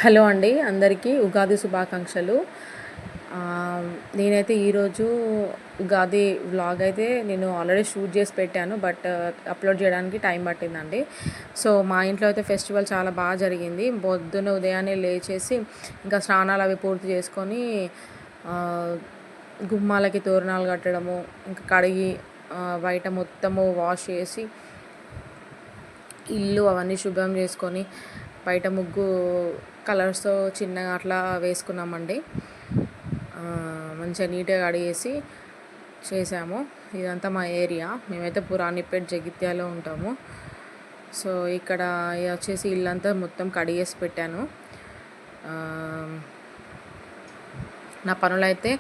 Hello అండి, అందరికీ ఉగాది శుభాకాంక్షలు. నేనైతే ఈరోజు ఉగాది వ్లాగ్ అయితే నేను ఆల్రెడీ షూట్ చేసి పెట్టాను. బట్ అప్లోడ్ చేయడానికి టైం పట్టిందండి. సో మా ఇంట్లో అయితే ఫెస్టివల్ చాలా బాగా జరిగింది. పొద్దున్న ఉదయాన్నే లేచేసి ఇంకా స్నానాలు అవి పూర్తి చేసుకొని గుమ్మాలకి తోరణాలు కట్టడము, ఇంకా కడిగి బయట మొత్తము వాష్ చేసి ఇల్లు అవన్నీ శుభ్రం చేసుకొని బయట ముగ్గు కలర్స్తో చిన్నగా అట్లా వేసుకున్నామండి. మంచిగా నీట్గా కడిగేసి చేసాము. ఇదంతా మా ఏరియా. మేమైతే పురాణిపేట్ జగిత్యాలో ఉంటాము. సో ఇక్కడ వచ్చేసి ఇల్లంతా మొత్తం కడిగేసి పెట్టాను. నా పనులైతే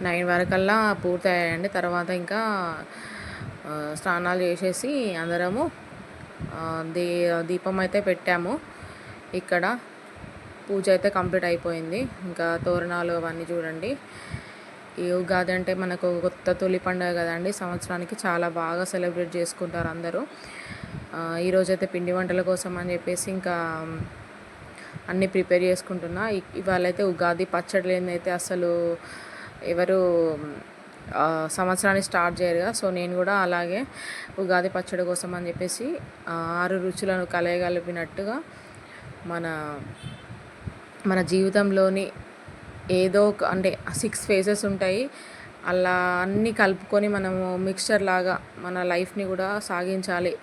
9 వరకల్లా పూర్తయ్యాయండి. తర్వాత ఇంకా స్నానాలు చేసేసి అందరము దీపం అయితే పెట్టాము. ఇక్కడ పూజ అయితే కంప్లీట్ అయిపోయింది. ఇంకా తోరణాలు అవన్నీ చూడండి. ఈ ఉగాది అంటే మనకు కొత్త తొలి పండుగ కదండి. సంవత్సరానికి చాలా బాగా సెలబ్రేట్ చేసుకుంటారు అందరూ. ఈరోజైతే పిండి వంటల కోసం అని చెప్పేసి ఇంకా అన్నీ ప్రిపేర్ చేసుకుంటున్నా. ఇవాళైతే ఉగాది పచ్చడి లేనిదైతే అసలు ఎవరు సంవత్సరాన్ని స్టార్ట్ చేయరు కదా. సో నేను కూడా అలాగే ఉగాది పచ్చడి కోసం అని చెప్పేసి 6 రుచులను కలయగలిపినట్టుగా మన జీవితంలోని ఏదో ఒక అంటే 6 ఫేజెస్ ఉంటాయి. అలా అన్నీ కలుపుకొని మనము మిక్స్చర్ లాగా మన లైఫ్ని కూడా సాగించాలి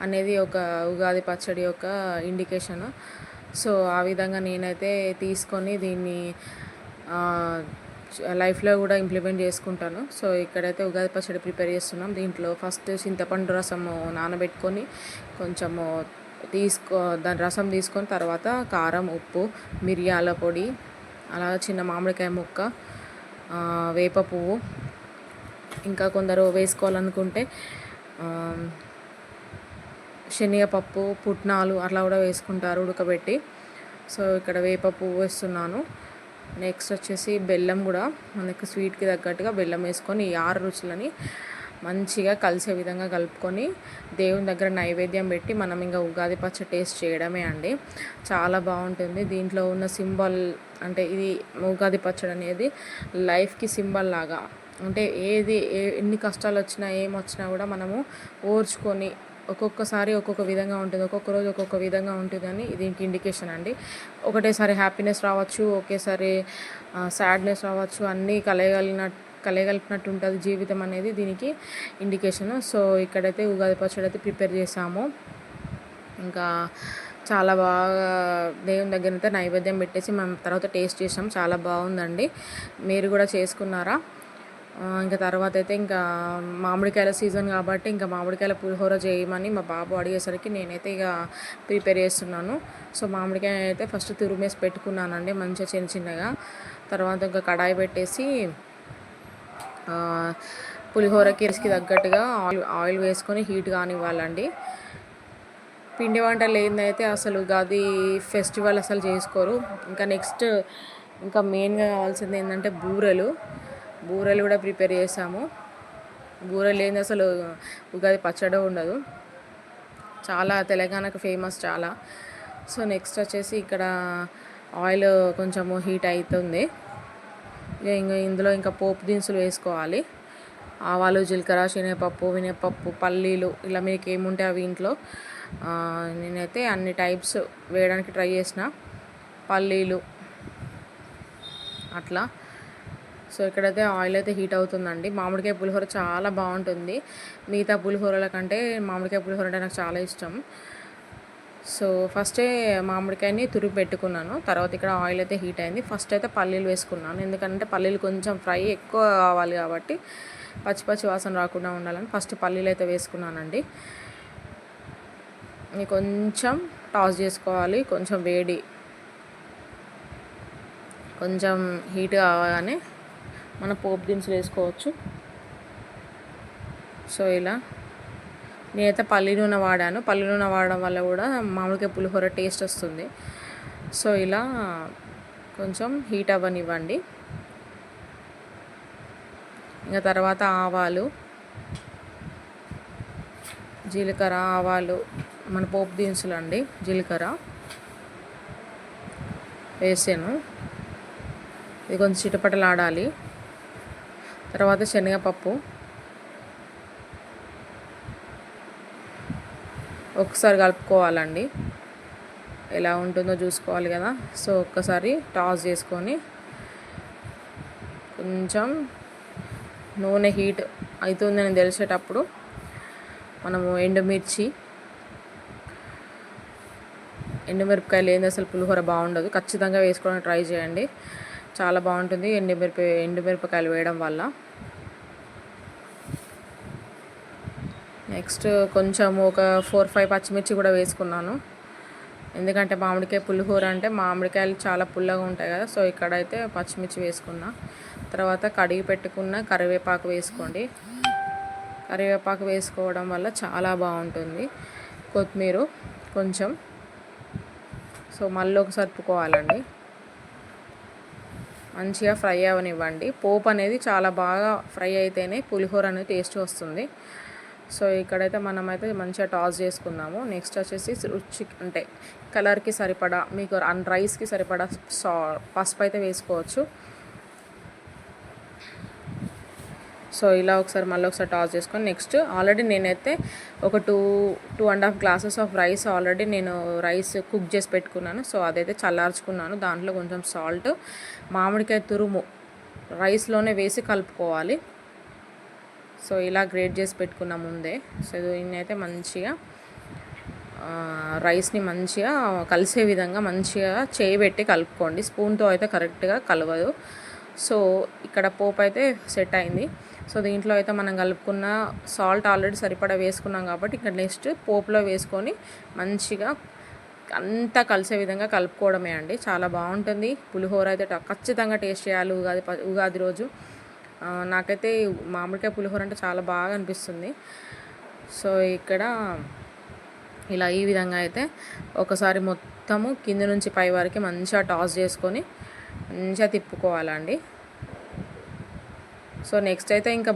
అనేది ఒక ఉగాది పచ్చడి యొక్క ఇండికేషన్. సో ఆ విధంగా నేనైతే తీసుకొని దీన్ని లైఫ్లో కూడా ఇంప్లిమెంట్ చేసుకుంటాను. సో ఇక్కడైతే ఉగాది పచ్చడి ప్రిపేర్ చేస్తున్నాం. దీంట్లో ఫస్ట్ చింతపండు రసము నానబెట్టుకొని కొంచెము దాని రసం తీసుకొని తర్వాత కారం, ఉప్పు, మిరియాల పొడి, అలా చిన్న మామిడికాయ ముక్క, వేప పువ్వు, ఇంకా కొందరు వేసుకోవాలనుకుంటే శనగపప్పు, పుట్నాలు అట్లా కూడా వేసుకుంటారు ఉడకబెట్టి. సో ఇక్కడ వేప పువ్వు వేస్తున్నాను. నెక్స్ట్ వచ్చేసి బెల్లం కూడా మనకు స్వీట్కి తగ్గట్టుగా బెల్లం వేసుకొని ఈ 6 రుచులని మంచిగా కలిసే విధంగా కలుపుకొని దేవుని దగ్గర నైవేద్యం పెట్టి మనం ఇంకా ఉగాది పచ్చడి టేస్ట్ చేయడమే అండి. చాలా బాగుంటుంది. దీంట్లో ఉన్న సింబల్ అంటే ఇది ఉగాది పచ్చడి అనేది లైఫ్కి సింబల్ లాగా. అంటే ఎన్ని కష్టాలు వచ్చినా ఏమొచ్చినా కూడా మనము ఓర్చుకొని ఒక్కొక్కసారి ఒక్కొక్క విధంగా ఉంటుంది, ఒక్కొక్క రోజు ఒక్కొక్క విధంగా ఉంటుందని దీనికి ఇండికేషన్ అండి. ఒకటేసారి హ్యాపీనెస్ రావచ్చు, ఒకేసారి సాడ్నెస్ రావచ్చు, అన్నీ కలయగలిపినట్టు ఉంటుంది జీవితం అనేది దీనికి ఇండికేషన్. సో ఇక్కడైతే ఉగాది పచ్చడి అయితే ప్రిపేర్ చేసాము. ఇంకా చాలా బాగా దేవుని దగ్గర అయితే నైవేద్యం పెట్టేసి మనం తర్వాత టేస్ట్ చేసాం. చాలా బాగుందండి. మీరు కూడా చేసుకున్నారా? ఇంకా తర్వాత అయితే ఇంకా మామిడికాయల సీజన్ కాబట్టి ఇంకా మామిడికాయల పులిహోర చేయమని మా బాబు అడిగేసరికి నేనైతే ఇక ప్రిపేర్ చేస్తున్నాను. సో మామిడికాయ అయితే ఫస్ట్ తురిమేసి పెట్టుకున్నానండి మంచిగా చిన్నగా. తర్వాత ఇంకా కడాయి పెట్టేసి పులిహోరకి రిస్కి తగ్గట్టుగా ఆయిల్ వేసుకొని హీట్ కానివ్వాలండి. పిండి వంటలు ఏందైతే అసలు ఉగాది ఫెస్టివల్ అసలు చేసుకోరు. ఇంకా నెక్స్ట్ ఇంకా మెయిన్గా కావాల్సింది ఏంటంటే బూరెలు కూడా ప్రిపేర్ చేసాము. బూరెలు ఏంది అసలు ఉగాది పచ్చడి ఉండదు. చాలా తెలంగాణకు ఫేమస్ చాలా. సో నెక్స్ట్ వచ్చేసి ఇక్కడ ఆయిల్ కొంచెము హీట్ అవుతుంది. ఇంకా ఇందులో ఇంకా పోపు దినుసులు వేసుకోవాలి. ఆవాలు, జీలకర్ర, శనగపప్పు, మినపప్పు, పల్లీలు, ఇలా మీకు ఏముంటే అవి ఇంట్లో. నేనైతే అన్ని టైప్స్ వేయడానికి ట్రై చేసిన. పల్లీలు అట్లా. సో ఇక్కడైతే ఆయిల్ అయితే హీట్ అవుతుందండి. మామిడికాయ పులిహోర చాలా బాగుంటుంది. మిగతా పులిహోరల కంటే మామిడికాయ పులిహోర అంటే నాకు చాలా ఇష్టం. సో ఫస్టే మామిడికాయని తురిమి పెట్టుకున్నాను. తర్వాత ఇక్కడ ఆయిల్ అయితే హీట్ అయింది. ఫస్ట్ అయితే పల్లీలు వేసుకున్నాను. ఎందుకంటే పల్లీలు కొంచెం ఫ్రై ఎక్కువ కావాలి కాబట్టి పచ్చి వాసన రాకుండా ఉండాలని ఫస్ట్ పల్లీలు అయితే వేసుకున్నానండి. కొంచెం టాస్ చేసుకోవాలి. కొంచెం హీట్ కావగానే మన పోపు దినుసులు వేసుకోవచ్చు. సో ఇలా నేనైతే పల్లి నూనె వాడాను. పల్లి నూనె వాడడం వల్ల కూడా మామిడికాయ పులిహోర టేస్ట్ వస్తుంది. సో ఇలా కొంచెం హీట్ అవ్వనివ్వండి. ఇంకా తర్వాత ఆవాలు, జీలకర్ర, ఆవాలు, మన పోపు దినుసులు అండి. జీలకర్ర వేసాను. ఇది కొంచెం చిటపటలాడాలి. తర్వాత శనగపప్పు ఒకసారి కలుపుకోవాలండి. ఎలా ఉంటుందో చూసుకోవాలి కదా. సో ఒక్కసారి టాస్ చేసుకొని కొంచెం నూనె హీట్ అవుతుందని తెలిసేటప్పుడు మనము ఎండుమిరపకాయలు ఏంది అసలు పులిహోర బాగుండదు. ఖచ్చితంగా వేసుకోవడానికి ట్రై చేయండి, చాలా బాగుంటుంది ఎండుమిరపకాయలు వేయడం వల్ల. నెక్స్ట్ కొంచెం ఒక 4-5 పచ్చిమిర్చి కూడా వేసుకున్నాను. ఎందుకంటే మామిడికాయ పులిహోర అంటే మామిడికాయలు చాలా పుల్లగా ఉంటాయి కదా. సో ఇక్కడైతే పచ్చిమిర్చి వేసుకున్నా. తర్వాత కడిగి పెట్టుకున్న కరివేపాకు వేసుకోండి. కరివేపాకు వేసుకోవడం వల్ల చాలా బాగుంటుంది. కొత్తిమీర కొంచెం. సో మళ్ళీ ఒకసారి తిప్పుకోవాలండి. మంచిగా ఫ్రై అవనివ్వండి. పోపు అనేది చాలా బాగా ఫ్రై అయితేనే పులిహోర అనేది టేస్ట్ వస్తుంది. సో ఇక్కడైతే మనమైతే మంచిగా టాస్ చేసుకున్నాము. నెక్స్ట్ వచ్చేసి రుచి అంటే కలర్కి సరిపడా మీకు రైస్కి సరిపడా పసుపు అయితే వేసుకోవచ్చు. సో ఇలా మళ్ళీ ఒకసారి టాస్ చేసుకొని నెక్స్ట్ ఆల్రెడీ నేనైతే ఒక 2.5 గ్లాసెస్ ఆఫ్ రైస్ ఆల్రెడీ నేను రైస్ కుక్ చేసి పెట్టుకున్నాను. సో అదైతే చల్లార్చుకున్నాను. దాంట్లో కొంచెం సాల్ట్, మామిడికాయ తురుము రైస్లోనే వేసి కలుపుకోవాలి. సో ఇలా గ్రేట్ చేసి పెట్టుకున్న ముందే. సో దీన్నైతే మంచిగా రైస్ని మంచిగా కలిసే విధంగా మంచిగా చేయబెట్టి కలుపుకోండి. స్పూన్తో అయితే కరెక్ట్గా కలవదు. సో ఇక్కడ పోపు అయితే సెట్ అయింది. సో దీంట్లో అయితే మనం కలుపుకున్న సాల్ట్ ఆల్రెడీ సరిపడా వేసుకున్నాం కాబట్టి ఇక్కడ నెక్స్ట్ పోపులో వేసుకొని మంచిగా అంతా కలిసే విధంగా కలుపుకోవడమే అండి. చాలా బాగుంటుంది పులిహోర అయితే. ఖచ్చితంగా టేస్ట్ చేయాలి ఉగాది రోజు. నాకైతే మామిడికాయ పులిహోర అంటే చాలా బాగా అనిపిస్తుంది. సో ఇక్కడ ఇలా ఈ విధంగా అయితే ఒకసారి మొత్తము కింద నుంచి పై వరకు మంచిగా టాస్ చేసుకొని మంచిగా తిప్పుకోవాలండి. సో నెక్స్ట్ అయితే ఇంకా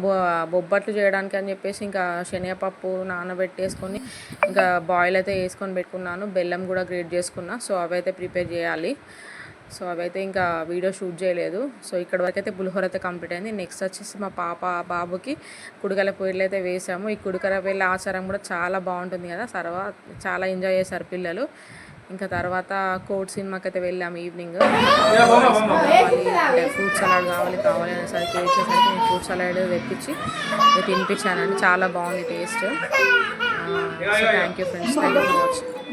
బొబ్బట్లు చేయడానికి అని చెప్పేసి ఇంకా శనగపప్పు నానబెట్టేసుకొని ఇంకా బాయిల్ అయితే వేసుకొని పెట్టుకున్నాను. బెల్లం కూడా గ్రేట్ చేసుకున్నా. సో అవైతే ప్రిపేర్ చేయాలి. సో అవైతే ఇంకా వీడియో షూట్ చేయలేదు. సో ఇక్కడ వరకు అయితే పులిహోర అయితే కంప్లీట్ అయింది. నెక్స్ట్ వచ్చేసి మా బాబుకి కుడికల పొయ్యిలు అయితే వేసాము. ఈ కుడికల పొయ్యిల ఆచారం కూడా చాలా బాగుంటుంది కదా. చాలా ఎంజాయ్ చేశారు పిల్లలు. ఇంకా తర్వాత కోర్ట్ సినిమాకి అయితే వెళ్ళాము ఈవినింగ్. ఫ్రూట్ సలాడ్ కావాలి అనేసరికి వచ్చేసరికి నేను ఫ్రూట్ సలాడ్ తెప్పించి తినిపించానండి. చాలా బాగుంది taste. So thank you friends, thank you for watching.